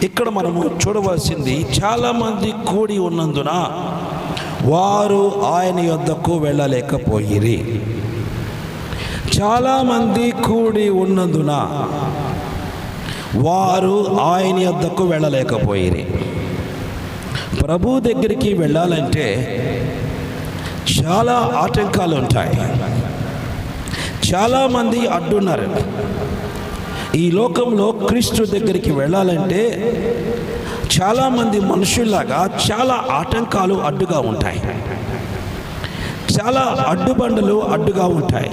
ఇక్కడ మనము చూడవలసింది, చాలామంది కూడి ఉన్నందున వారు ఆయన యొద్దకు వెళ్ళలేకపోయిరి. చాలామంది కూడి ఉన్నందున వారు ఆయన యొద్దకు వెళ్ళలేకపోయిరి. ప్రభు దగ్గరికి వెళ్ళాలంటే చాలా ఆటంకాలు ఉంటాయి. చాలామంది అడ్డున్నారు. ఈ లోకంలో క్రీస్తు దగ్గరికి వెళ్ళాలంటే చాలామంది మనుషుల్లాగా చాలా ఆటంకాలు అడ్డుగా ఉంటాయి. చాలా అడ్డుబండలు అడ్డుగా ఉంటాయి.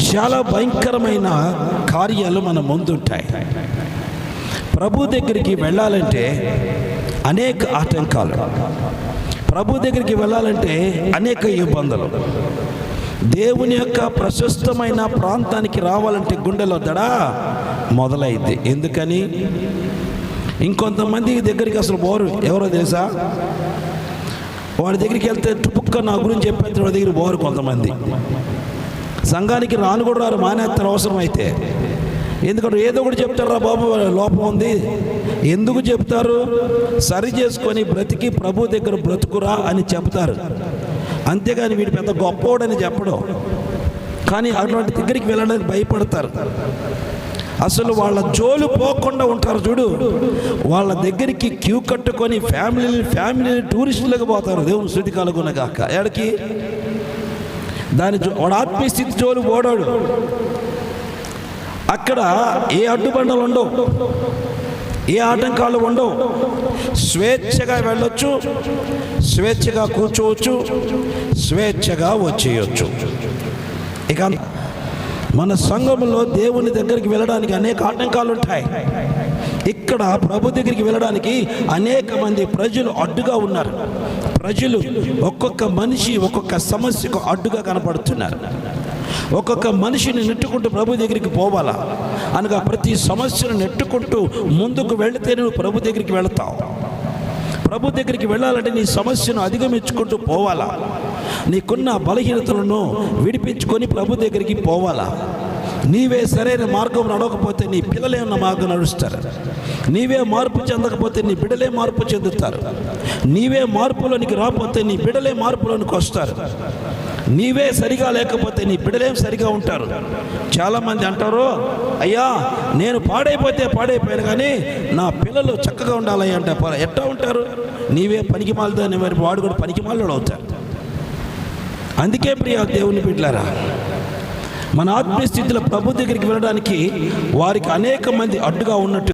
చాలా భయంకరమైన కార్యాలు మన ముందుంటాయి. ప్రభు దగ్గరికి వెళ్ళాలంటే అనేక ఆటంకాలు. ప్రభు దగ్గరికి వెళ్ళాలంటే అనేక ఇబ్బందులు. దేవుని యొక్క ప్రశస్తమైన ప్రాంతానికి రావాలంటే గుండెలో దడ మొదలైద్ది. ఎందుకని? ఇంకొంతమంది దగ్గరికి అసలు పోరు. ఎవరో తెలుసా? వాడి దగ్గరికి వెళ్తే టుపుక్క నా గురించి చెప్పేస్తే వాడి దగ్గర పోరు. కొంతమంది సంఘానికి రాను కూడా రారు, మానేస్తారు అవసరం అయితే. ఎందుకంటే ఏదో ఒకటి చెప్తారా, బాబు లోపం ఉంది. ఎందుకు చెప్తారు? సరి చేసుకొని బ్రతికి ప్రభు దగ్గర బ్రతుకురా అని చెప్తారు. అంతేగాని వీడు పెద్ద గొప్పోడని చెప్పడం. కానీ అటువంటి దగ్గరికి వెళ్ళడానికి భయపడతారు. అసలు వాళ్ళ జోలు పోకుండా ఉంటారు చూడు. వాళ్ళ దగ్గరికి క్యూ కట్టుకొని ఫ్యామిలీ టూరిస్టులకు పోతారు. దేవుని స్తుతి కలుగునగాక. ఎక్కడికి? వాడు ఆత్మీయ స్థితి జోలు పోడాడు. అక్కడ ఏ అడ్డుబండలు ఉండవు, ఏ ఆటంకాలు ఉండవు. స్వేచ్ఛగా వెళ్ళొచ్చు, స్వేచ్ఛగా కూర్చోవచ్చు, స్వేచ్ఛగా వచ్చేయచ్చు. ఇక మన సంఘంలో దేవుని దగ్గరికి వెళ్ళడానికి అనేక ఆటంకాలు ఉంటాయి. ఇక్కడ ప్రభు దగ్గరికి వెళ్ళడానికి అనేక మంది ప్రజలు అడ్డుగా ఉన్నారు. ప్రజలు ఒక్కొక్క మనిషి ఒక్కొక్క సమస్యకు అడ్డుగా కనపడుతున్నారు. ఒక్కొక్క మనిషిని నెట్టుకుంటూ ప్రభు దగ్గరికి పోవాలా అనగా ప్రతి సమస్యను నెట్టుకుంటూ ముందుకు వెళితే నువ్వు ప్రభు దగ్గరికి వెళతావు. ప్రభు దగ్గరికి వెళ్ళాలంటే నీ సమస్యను అధిగమించుకుంటూ పోవాలా. నీకున్న బలహీనతలను విడిపించుకొని ప్రభు దగ్గరికి పోవాలా. నీవే సరైన మార్గం నడవకపోతే నీ పిల్లలే ఉన్న మార్గం నడుస్తారు. నీవే మార్పు చెందకపోతే నీ బిడ్డలే మార్పు చెందుతారు. నీవే మార్పులోనికి రాకపోతే నీ బిడ్డలే మార్పులోనికి వస్తారు. నీవే సరిగా లేకపోతే నీ బిడ్డలేం సరిగా ఉంటారు. చాలామంది అంటారు, అయ్యా నేను పాడైపోయాను కానీ నా పిల్లలు చక్కగా ఉండాలి అంటే ఎట్టా ఉంటారు? నీవే పనికి మాలదని మరి వాడు కూడా పనికి మాలడు అవుతారు. అందుకే ప్రియ దేవుని బిడ్డలారా, మన ఆత్మీయ స్థితిలో ప్రభు దగ్గరికి వెళ్ళడానికి వారికి అనేక మంది అడ్డుగా ఉన్నట్టు